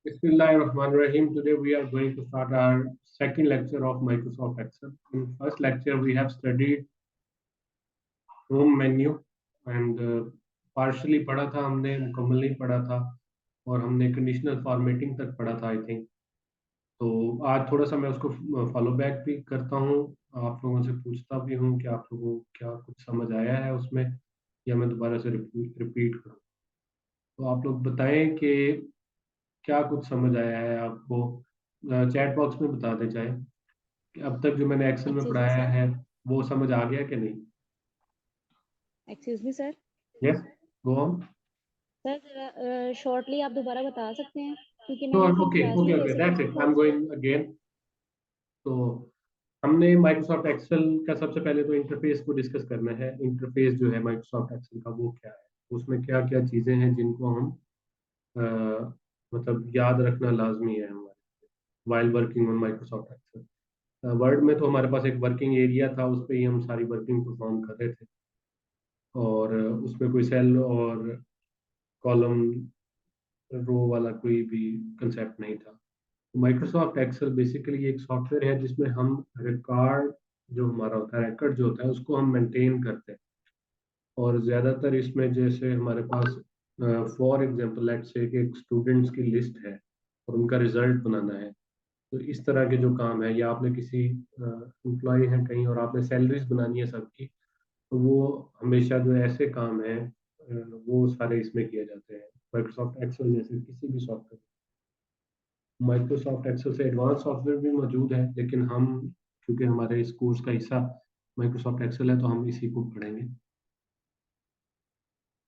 Bismillahirrahmanirrahim. Today we are going to start our second lecture of Microsoft Excel. In first lecture we have studied home menu and partially पढ़ा था हमने, मुकम्मल नहीं पढ़ा था और हमने कंडीशनल फॉर्मेटिंग तक पढ़ा था आई थिंक। तो आज थोड़ा सा मैं उसको फॉलो बैक भी करता हूँ, आप लोगों से पूछता भी हूँ कि आप लोगों को क्या कुछ समझ आया है उसमें या मैं दोबारा से रिपीट करूँ। तो आप लोग बताएं कि क्या कुछ समझ आया है आपको। चैट बॉक्स में बता दें चाहे कि अब तक जो मैंने एक्सेल में एक्सक्यूज मी पढ़ाया सर। है वो समझ आ गया कि नहीं। Excuse me sir. Yes, go on. Sir जरा शॉर्टली आप दोबारा बता सकते हैं क्योंकि मैंने श्योर, अपनी ओके क्लास ओके में okay, basically that's it, I am course going again. तो हमने माइक्रोसॉफ्ट एक्सेल का सबसे पहले तो इंटरफेस को डिस्कस करना है। इंटरफेस जो है माइक्रोसॉफ्ट एक्सेल का वो क्या है, उसमें क्या क्या चीज़ें हैं जिनको हम अ, मतलब याद रखना लाजमी है हमारे while working on Microsoft Excel. Word में तो हमारे पास एक वर्किंग एरिया था, उस पर ही हम सारी वर्किंग परफॉर्म कर रहे थे और उसमें कोई सेल और कॉलम रो वाला कोई भी कंसेप्ट नहीं था। माइक्रोसॉफ्ट एक्सेल बेसिकली एक सॉफ्टवेयर है जिसमें हम रिकॉर्ड जो हमारा होता है, रिकॉर्ड जो होता है उसको हम मेंटेन करते हैं। और ज़्यादातर इसमें जैसे हमारे पास फॉर एग्जांपल लेट्स से कि एक स्टूडेंट्स की लिस्ट है और उनका रिजल्ट बनाना है। तो इस तरह के जो काम है, या आपने किसी एम्प्लॉय है कहीं और आपने सैलरीज बनानी है सबकी, तो वो हमेशा जो ऐसे काम है वो सारे इसमें किए जाते हैं माइक्रोसॉफ्ट एक्सेल जैसे किसी भी सॉफ्टवेयर। माइक्रोसॉफ्ट एक्सेल से एडवांस सॉफ्टवेयर भी मौजूद है, लेकिन हम क्योंकि हमारे इस कोर्स का हिस्सा माइक्रोसॉफ्ट एक्सेल है तो हम इसी को पढ़ेंगे।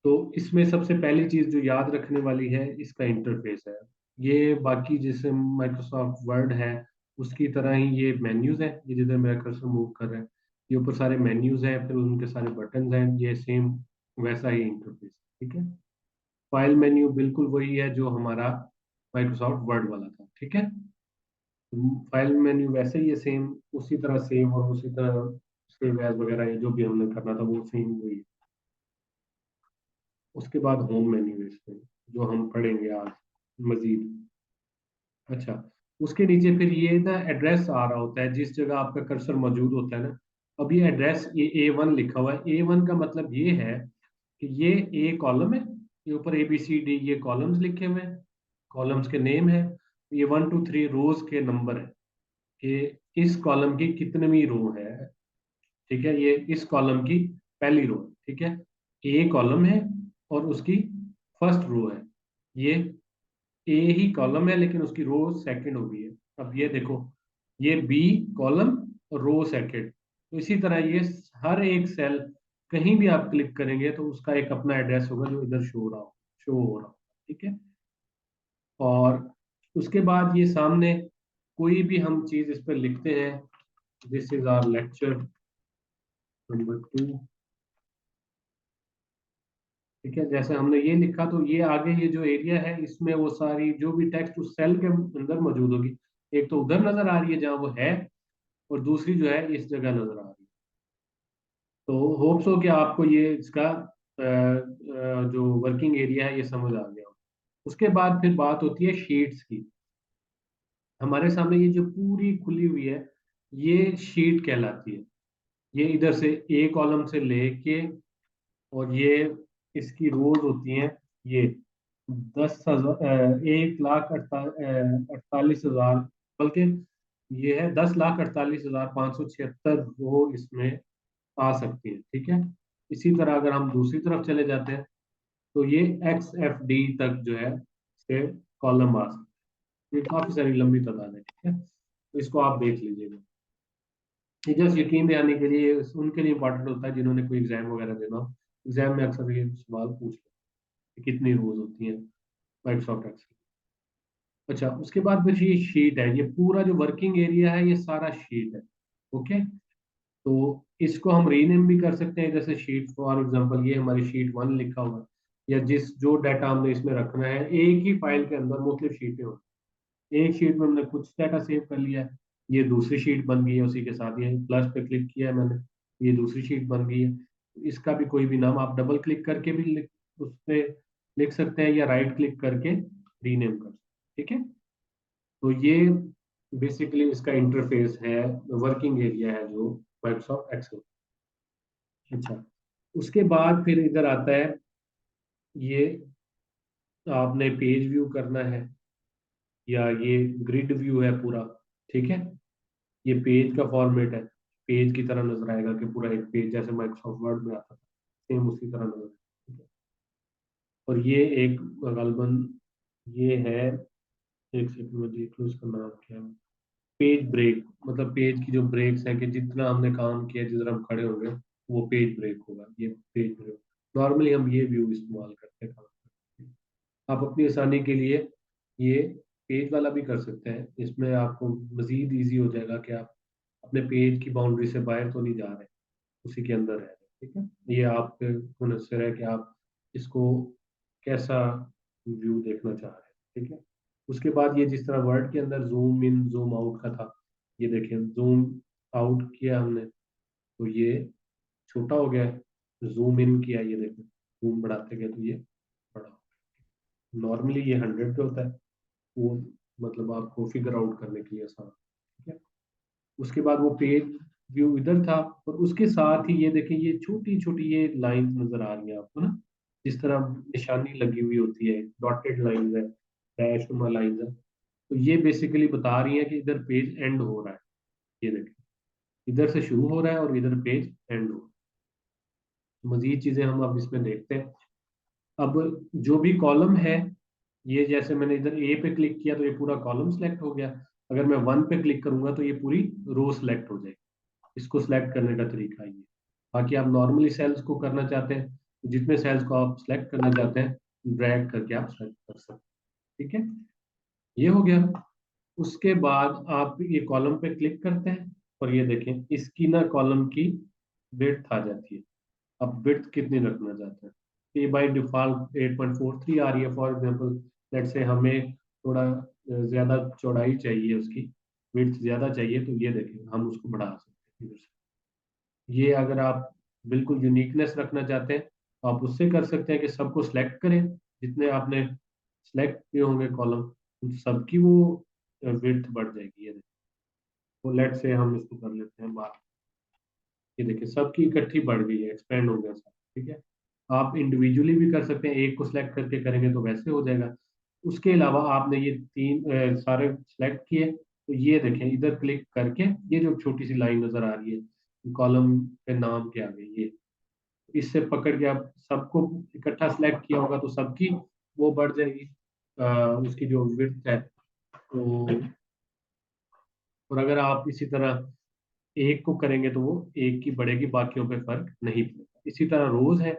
तो इसमें सबसे पहली चीज जो याद रखने वाली है इसका इंटरफेस है। ये बाकी जैसे माइक्रोसॉफ्ट वर्ड है उसकी तरह ही ये मेन्यूज है, ये जिधर मेरा कर्सर मूव कर रहा है ये ऊपर सारे मेन्यूज हैं, फिर उनके सारे बटन हैं, ये सेम वैसा ही इंटरफेस। ठीक है, फाइल मेन्यू बिल्कुल वही है जो हमारा माइक्रोसॉफ्ट वर्ड वाला था। ठीक है, फाइल मेन्यू वैसे ही है सेम, उसी तरह सेव और उसी तरह सेव एज वगैरह ये जो भी हमने करना था वो सेम वही है। उसके बाद होम मेन्यू है इसमें जो हम पढ़ेंगे आज मजीद। अच्छा, उसके नीचे फिर ये ना एड्रेस आ रहा होता है जिस जगह आपका कर्सर मौजूद होता है ना। अब ये एड्रेस ये A1 लिखा हुआ है। A1 का मतलब ये है कि ये ए कॉलम है, ये ऊपर ABCD ये कॉलम्स लिखे हुए हैं, कॉलम्स के नेम है। ये 1 2 3 रोज के नंबर है कि इस कॉलम की कितनवीं रो है। ठीक है, ये इस कॉलम की पहली रो है। ठीक है, ए कॉलम है और उसकी फर्स्ट रो है। ये ए ही कॉलम है लेकिन उसकी रो सेकंड हो गई है। अब ये देखो, ये बी कॉलम और रो सेकंड। तो इसी तरह ये हर एक सेल कहीं भी आप क्लिक करेंगे तो उसका एक अपना एड्रेस होगा जो इधर शो हो रहा होगा। ठीक है, और उसके बाद ये सामने कोई भी हम चीज इस पर लिखते हैं। This is our lecture number 2। ठीक है, जैसे हमने ये लिखा तो ये आगे ये जो एरिया है इसमें वो सारी जो भी टेक्स्ट उस सेल के अंदर मौजूद होगी, एक तो उधर नजर आ रही है जहां वो है और दूसरी जो है इस जगह नजर आ रही है। तो होप्स हो कि आपको ये इसका जो वर्किंग एरिया है ये समझ आ गया हो। उसके बाद फिर बात होती है शीट्स की। हमारे सामने ये जो पूरी खुली हुई है ये शीट कहलाती है। ये इधर से ए कॉलम से लेके और ये इसकी रोज होती हैं ये 1,48,000, बल्कि ये है 10,48,576 रो इसमें आ सकती है। ठीक है, इसी तरह अगर हम दूसरी तरफ चले जाते हैं तो ये XFD तक जो है से कॉलम आ सकते हैं। ये काफी सारी लंबी तादाद है। ठीक है, तो इसको आप देख लीजिएगा। ये जस्ट यकीन दिलाने के लिए उनके लिए इंपॉर्टेंट होता है जिन्होंने कोई एग्जाम वगैरह देना हो। एग्जाम में अक्सर ये सवाल पूछ लेते हैं कि कितनी रोज होती हैं माइक्रोसॉफ्ट एक्सेल। अच्छा, उसके बाद फिर ये शीट है, ये पूरा जो वर्किंग एरिया है ये सारा शीट है। ओके, तो इसको हम रीनेम भी कर सकते हैं, जैसे शीट फॉर एग्जांपल ये हमारी शीट 1 लिखा हुआ है, या जिस जो डाटा हमने इसमें रखना है एक ही फाइल के अंदर मुख्तलिफ शीटें होती हैं। एक शीट में हमने कुछ डाटा सेव कर लिया है, ये दूसरी शीट बन गई है, उसी के साथ ये प्लस पे क्लिक किया है मैंने, ये दूसरी शीट बन गई है। इसका भी कोई भी नाम आप डबल क्लिक करके भी उस पर लिख सकते हैं या राइट क्लिक करके रीनेम कर सकते हैं। ठीक है। तो ये बेसिकली इसका इंटरफेस है, वर्किंग एरिया है जो माइक्रोसॉफ्ट एक्सेल। अच्छा, उसके बाद फिर इधर आता है, ये आपने पेज व्यू करना है या ये ग्रिड व्यू है पूरा। ठीक है, ये पेज का फॉर्मेट है, पेज की तरह नजर आएगा कि पूरा एक पेज जैसे माइक्रोसॉफ्ट वर्ड में आता था, सेम उसी तरह नजर आएगा। और ये एक गलबन ये है, एक सेकंड में देख लो इसका नाम क्या है। पेज ब्रेक, मतलब पेज की जो ब्रेक्स हैं कि जितना हमने काम किया जिधर हम खड़े होंगे वो पेज ब्रेक होगा, ये पेज ब्रेक। नॉर्मली हम ये व्यू इस्तेमाल करते हैं काम करते हैं। आप अपनी आसानी के लिए ये पेज वाला भी कर सकते हैं, इसमें आपको मजीद इजी हो जाएगा कि आप अपने पेज की बाउंड्री से बाहर तो नहीं जा रहे, उसी के अंदर रह रहे हैं। ठीक है, ये आपके मुनस्सिर है कि आप इसको कैसा व्यू देखना चाह रहे हैं। ठीक है, उसके बाद ये जिस तरह वर्ड के अंदर जूम इन जूम आउट का था, ये देखें जूम आउट किया हमने तो ये छोटा हो गया, जूम इन किया ये देखें, जूम बढ़ाते गए तो ये बड़ा। नॉर्मली ये 100 पे होता है, वो मतलब आपको फिगर आउट करने के लिए आसान। ठीक है, उसके बाद वो पेज व्यू इधर था, और उसके साथ ही ये देखें ये छोटी छोटी ये लाइन नजर आ रही है आपको ना, जिस तरह निशानी लगी हुई होती है, डॉटेड लाइन है, डैश नुमा लाइन है। तो ये बेसिकली बता रही है कि इधर पेज एंड हो रहा है। ये देखें, इधर से शुरू हो रहा है और इधर पेज एंड हो रहा है। मजीद चीजें हम अब इसमें देखते हैं। अब जो भी कॉलम है, ये जैसे मैंने इधर ए पे क्लिक किया तो ये पूरा कॉलम सेलेक्ट हो गया। अगर मैं वन पे क्लिक करूंगा तो ये पूरी रो सेलेक्ट हो जाएगी। इसको सिलेक्ट करने का तरीका ये। बाकी आप नॉर्मली सेल्स को करना चाहते हैं, तो जितने सेल्स को आप सिलेक्ट करना चाहते हैं ड्रैग करके आप सेलेक्ट कर सकते हैं। ठीक है, ये हो गया। उसके बाद आप ये कॉलम पे क्लिक करते हैं और ये देखें इसकी ना कॉलम की विड्थ आ जाती है। आप विड्थ कितनी रखना चाहते हैं, ये बाय डिफॉल्ट 8.43 आ रही है। फॉर एग्जांपल लेट्स से हमें थोड़ा ज्यादा चौड़ाई चाहिए, उसकी विड्थ ज्यादा चाहिए, तो ये देखें हम उसको बढ़ा सकते हैं इधर से। ये अगर आप बिल्कुल यूनिकनेस रखना चाहते हैं तो आप उससे कर सकते हैं कि सबको सिलेक्ट करें, जितने आपने सिलेक्ट किए होंगे कॉलम उन सबकी वो विड्थ बढ़ जाएगी। ये देखिए, तो लेट से हम इसको कर लेते हैं बात। ये देखिए सबकी इकट्ठी बढ़ गई है, एक्सपेंड हो गया सब। ठीक है, आप इंडिविजुअली भी कर सकते हैं, एक को सिलेक्ट करके करेंगे तो वैसे हो जाएगा। उसके अलावा आपने ये तीन सारे सिलेक्ट किए तो ये देखें इधर क्लिक करके ये जो छोटी सी लाइन नजर आ रही है कॉलम के नाम के आगे, ये इससे पकड़ के आप सबको इकट्ठा सिलेक्ट किया होगा तो सबकी वो बढ़ जाएगी, उसकी जो विड्थ है। तो और अगर आप इसी तरह एक को करेंगे तो वो एक की बढ़ेगी, बाकियों पे फर्क नहीं पड़ेगा। इसी तरह रोज है,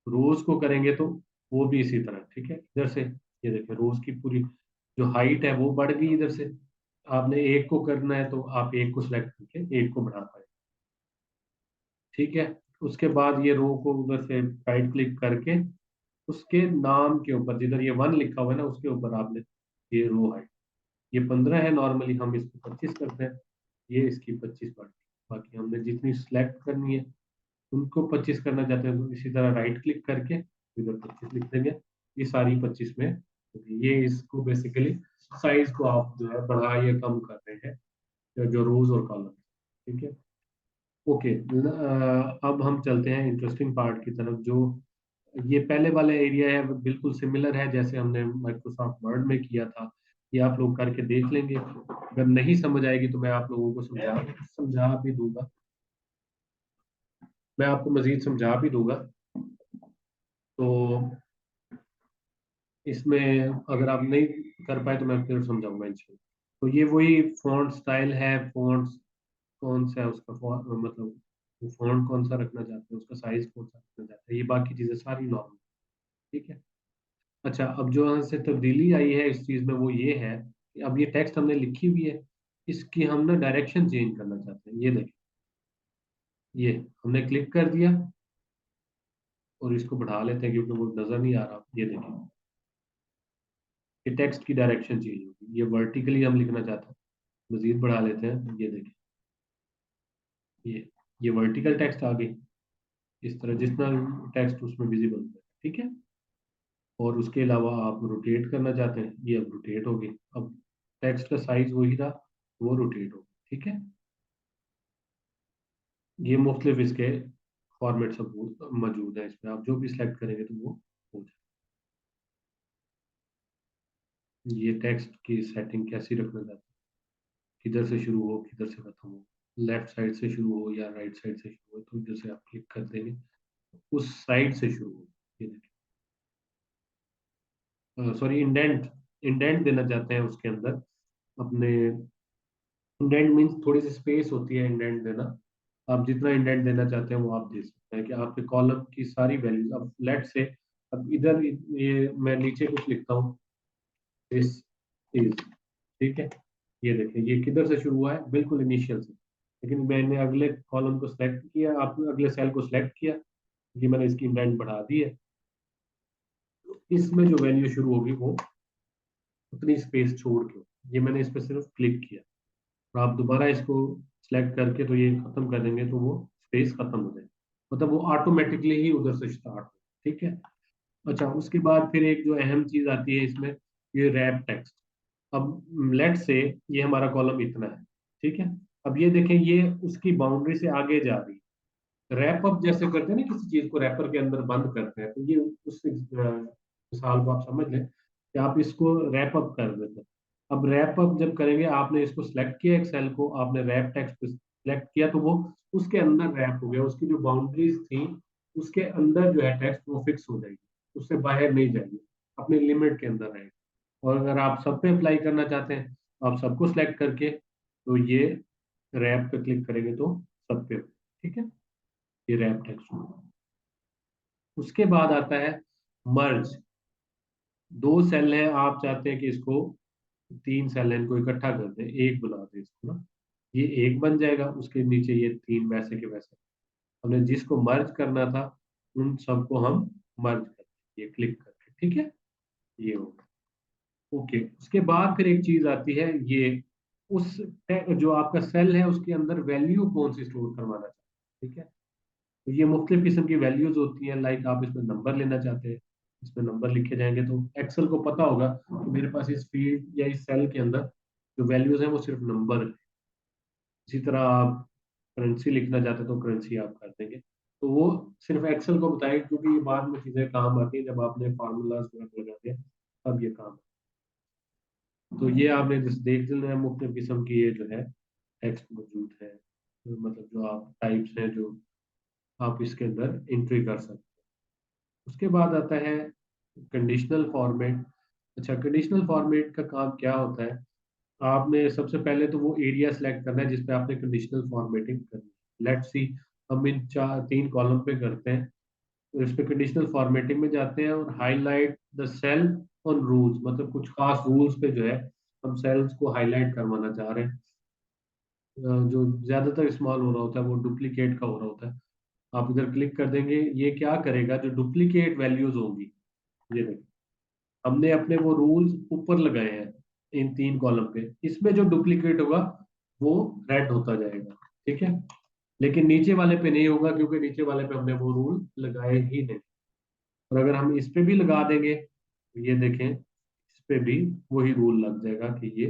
रोज को करेंगे तो वो भी इसी तरह। ठीक है, इधर से ये देखिए रोज की पूरी जो हाइट है वो बढ़ गई इधर से। आपने एक को करना है तो आप एक को सिलेक्ट करके एक को बढ़ा पाए। ठीक है, उसके बाद ये रो को उधर से राइट क्लिक करके उसके नाम के ऊपर जिधर ये वन लिखा हुआ है ना उसके ऊपर आपने ये रो है, ये 15 है, नॉर्मली हम इसको 25 करते हैं, ये इसकी 25 बढ़ गई। बाकी हमने जितनी सिलेक्ट करनी है उनको 25 करना चाहते हैं तो इसी तरह राइट क्लिक करके इधर 25 लिख देंगे, ये सारी 25 में होगी। ये इसको बेसिकली साइज को आप जो है बढ़ा या कम कर रहे हैं जो रोज और कॉलम। ठीक है, ओके। अब हम चलते हैं इंटरेस्टिंग पार्ट की तरफ। जो ये पहले वाला एरिया है वो बिल्कुल सिमिलर है जैसे हमने माइक्रोसॉफ्ट वर्ड में किया था, ये आप लोग करके देख लेंगे। अगर नहीं समझ आएगी तो मैं आप लोगों को समझा समझा भी दूंगा, मैं आपको मजीद समझा भी दूंगा। तो इसमें अगर आप नहीं कर पाए तो मैं फिर समझाऊंगा इंशाल्लाह। तो ये वही फॉन्ट स्टाइल है, फॉन्ट कौन सा है उसका मतलब फॉन्ट कौन सा रखना चाहते हैं, उसका साइज कौन सा रखना चाहते हैं, ये बाकी चीजें सारी नॉर्मल। ठीक है। अच्छा, अब जो यहाँ से तब्दीली आई है इस चीज में वो ये है कि अब ये टेक्स्ट हमने लिखी हुई है, इसकी हम ना डायरेक्शन चेंज करना चाहते हैं। ये देखिए, ये हमने क्लिक कर दिया और इसको बढ़ा लेते हैं क्योंकि वो नजर नहीं आ रहा। ये देखिए ये टेक्स्ट की डायरेक्शन चेंज होगी, ये वर्टिकली हम लिखना चाहते हैं, मजीद बढ़ा लेते हैं। ये देखिए ये वर्टिकल टेक्स्ट आ गई, इस तरह जितना टेक्स्ट उसमें विजिबल है। ठीक है, और उसके अलावा आप रोटेट करना चाहते हैं, ये अब रोटेट हो गई। अब टेक्स्ट का साइज वही रहा, वो रोटेट हो गया। ठीक है, ये मुख्तलिफ इसके फॉर्मेट सब मौजूद है इसमें, आप जो भी सिलेक्ट करेंगे तो वो हो जाए। ये टेक्स्ट की सेटिंग कैसी रखना चाहते हैं, किधर से शुरू हो किधर से खत्म हो, लेफ्ट साइड से शुरू हो या राइट साइड से शुरू हो, तो इधर से आप क्लिक कर देंगे उस साइड से शुरू हो। ये देखिए, सॉरी, इंडेंट, इंडेंट देना चाहते हैं उसके अंदर अपने। इंडेंट मीन्स थोड़ी सी स्पेस होती है इंडेंट देना। आप जितना इंडेंट देना चाहते हैं वो आप दे सकते हैं कि आपके कॉलम की सारी वैल्यूज, अब लेट से, अब इधर ये मैं नीचे कुछ लिखता हूँ, दिस इज, ठीक है, ये देखिए ये किधर से शुरू हुआ है, बिल्कुल इनिशियल से। लेकिन मैंने अगले कॉलम को सिलेक्ट किया, आपने अगले सेल को सिलेक्ट किया कि मैंने इसकी इंडेंट बढ़ा दी है, तो इसमें जो वैल्यू शुरू होगी वो उतनी स्पेस छोड़ के, ये मैंने इस पर सिर्फ क्लिक किया, और आप दोबारा इसको सिलेक्ट करके तो ये खत्म कर देंगे तो वो स्पेस खत्म हो जाए, मतलब वो ऑटोमेटिकली ही उधर से स्टार्ट हो। ठीक है, अच्छा, उसके बाद फिर एक जो अहम चीज आती है इसमें, ये रैप टेक्स्ट। अब लेट से ये हमारा कॉलम इतना है, ठीक है, अब ये देखें ये उसकी बाउंड्री से आगे जा रही है। रैप अप जैसे करते हैं ना, किसी चीज को रैपर के अंदर बंद करते हैं, तो ये उस मिसाल को आप समझ लें कि आप इसको रैप अप कर देते हैं। अब रैप अप जब करेंगे, आपने इसको सिलेक्ट किया, एक सेल को आपने रैप टेक्स्ट पे सिलेक्ट किया, तो वो उसके अंदर रैप हो गया, उसकी जो बाउंड्रीज थी उसके अंदर जो है टेक्स्ट वो फिक्स हो जाएगी, उससे बाहर नहीं जाएगी, अपने लिमिट के अंदर रहेगी। और अगर आप सब पे अप्लाई करना चाहते हैं, तो आप सबको सिलेक्ट करके तो ये रैप पे क्लिक करेंगे तो सब पे, ठीक है, ये रैप टेक्स्ट होगा। उसके बाद आता है मर्ज। दो सेल हैं, आप चाहते हैं कि इसको, तीन सेल हैं, इनको इकट्ठा कर दें, एक बना दें इसको ना, ये एक बन जाएगा, उसके नीचे ये तीन वैसे के वैसे। हमने जिसको मर्ज करना था उन सबको हम मर्ज करते हैं, ये क्लिक करके, ठीक है, ये हो गया। ओके, उसके बाद फिर एक चीज आती है, ये उस जो आपका सेल है उसके अंदर वैल्यू कौन सी स्टोर करवाना चाहते हैं, ठीक है। तो ये मुख्तलिफ किस्म की वैल्यूज होती हैं, लाइक आप इसमें नंबर लेना चाहते हैं, इसमें नंबर लिखे जाएंगे, तो एक्सेल को पता होगा कि मेरे पास इस फील्ड या इस सेल के अंदर जो वैल्यूज हैं वो सिर्फ नंबर है। इसी तरह आप करेंसी लिखना चाहते हैं तो करेंसी आप कर देंगे, तो वो सिर्फ एक्सेल को बताएंगे, क्योंकि ये बाद में चीजें काम आती हैं, जब आपने फार्मूलाज लगा दिया तब ये काम। तो ये आपने जिस देख लिया है, मुख्तलिफ किस्म की ये जो है टेक्स्ट मौजूद है, मतलब जो आप टाइप्स हैं जो आप इसके अंदर एंट्री कर सकते हैं। उसके बाद आता है कंडीशनल फॉर्मेट। अच्छा, कंडीशनल फॉर्मेट का काम क्या होता है, आपने सबसे पहले तो वो एरिया सेलेक्ट करना है जिसपे आपने कंडीशनल फॉर्मेटिंग करनी है। लेट्स सी, हम इन चार तीन कॉलम पे करते हैं, तो इस पे कंडीशनल फॉर्मेटिंग में जाते हैं और highlight the cell on rules, मतलब कुछ खास रूल्स पे जो है हम सेल्स को हाईलाइट करवाना चाह रहे हैं। जो ज्यादातर इस्तेमाल हो रहा होता है वो डुप्लीकेट का हो रहा होता है। आप इधर क्लिक कर देंगे, ये क्या करेगा, जो डुप्लीकेट वैल्यूज होंगी, ये देखिए हमने अपने वो रूल्स ऊपर लगाए हैं इन तीन कॉलम पे, इसमें जो डुप्लीकेट होगा वो रेड होता जाएगा, ठीक है, लेकिन नीचे वाले पे नहीं होगा, क्योंकि नीचे वाले पे हमने वो रूल लगाए ही नहीं। और अगर हम इस पे भी लगा देंगे तो ये देखें, इस पे भी वही रूल लग जाएगा कि ये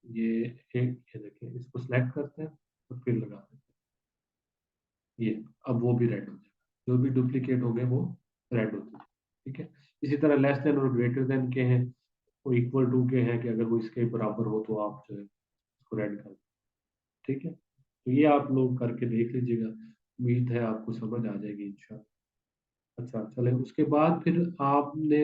एक, ये देखें, इसको सिलेक्ट करते हैं और फिर लगा देते हैं, ये अब वो भी रेड हो जाएगा, जो भी डुप्लीकेट होंगे वो रेड होते हैं, ठीक है। इसी तरह लेस देन और ग्रेटर देन के हैं, वो इक्वल टू के हैं कि अगर वो इसके बराबर हो तो आप जो है उसको रेड कर दें, ठीक है। तो ये आप लोग करके देख लीजिएगा, उम्मीद है आपको समझ आ जाएगी इंशाल्लाह। अच्छा, चले उसके बाद फिर आपने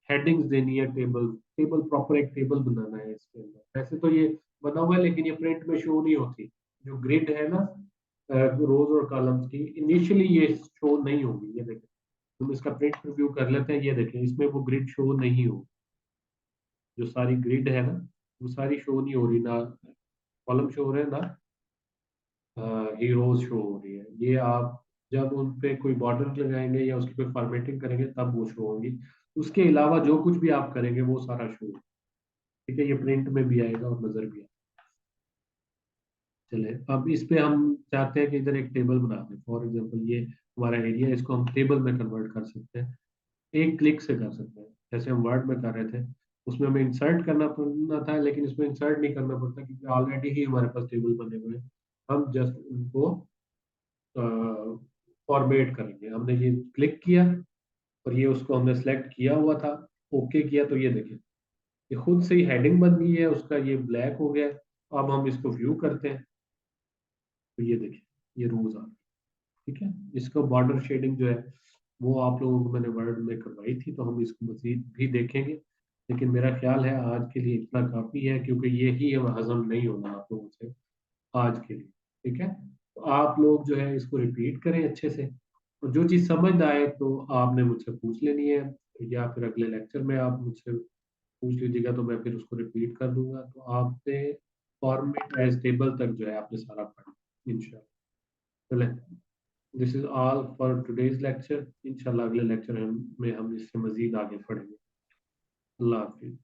हेडिंग्स देनी है, टेबल, टेबल प्रॉपर एक टेबल बनाना है इसके अंदर। वैसे तो ये बना हुआ है लेकिन ये प्रिंट में शो नहीं होती, जो ग्रिड है ना रोज और कॉलम्स की, इनिशियली ये शो नहीं होगी, ये देखें, हम इसका प्रिंट रिव्यू कर लेते हैं, ये देखें इसमें वो ग्रिड शो नहीं हो, जो सारी ग्रिड है ना वो सारी शो नहीं हो रही, ना कॉलम शो हो रहे हैं ना हीरोज शो हो रही है। ये आप जब उन पे कोई बॉर्डर लगाएंगे या उसकी कोई फॉर्मेटिंग करेंगे तब वो शो होंगी, उसके अलावा जो कुछ भी आप करेंगे वो सारा शो होगा, ठीक है, ये प्रिंट में भी आएगा और नजर भी आएगा। चले, अब इस पे हम चाहते हैं कि इधर एक टेबल बना दें, फॉर एग्जांपल ये हमारा एरिया, इसको हम टेबल में कन्वर्ट कर सकते हैं। एक क्लिक से कर सकते हैं। जैसे हम वर्ड में कर रहे थे, उसमें हमें इंसर्ट करना पड़ना था, लेकिन इसमें इंसर्ट नहीं करना पड़ता क्योंकि ऑलरेडी ही हमारे पास टेबल बने हुए हैं। हम जस्ट उनको फॉर्मेट करेंगे। हमने ये क्लिक किया और ये उसको हमने सेलेक्ट किया हुआ था, ओके किया, तो ये देखिए ये खुद से ही हेडिंग बन गई है उसका, ये ब्लैक हो गया। अब हम इसको व्यू करते हैं तो ये देखिए ये रोज आ गई। ठीक है, इसका बॉर्डर शेडिंग जो है वो आप लोगों को मैंने वर्ड में करवाई थी, तो हम इसको मजीद भी देखेंगे, लेकिन मेरा ख्याल है आज के लिए इतना काफी है क्योंकि ये ही अब हजम नहीं होना आप लोगों से आज के लिए। ठीक है, तो आप लोग जो है इसको रिपीट करें अच्छे से, और जो चीज़ समझ ना आए तो आपने मुझसे पूछ लेनी है, या फिर अगले लेक्चर में आप मुझसे पूछ लीजिएगा तो मैं फिर उसको रिपीट कर दूंगा। तो आपने फॉर्मेट एज टेबल तक जो है आपने सारा पढ़ा इंशाल्लाह। चले, this is all for today's lecture. इंशाल्लाह अगले लेक्चर में हम इससे मजीद आगे पढ़ेंगे। अल्लाह हाफिज।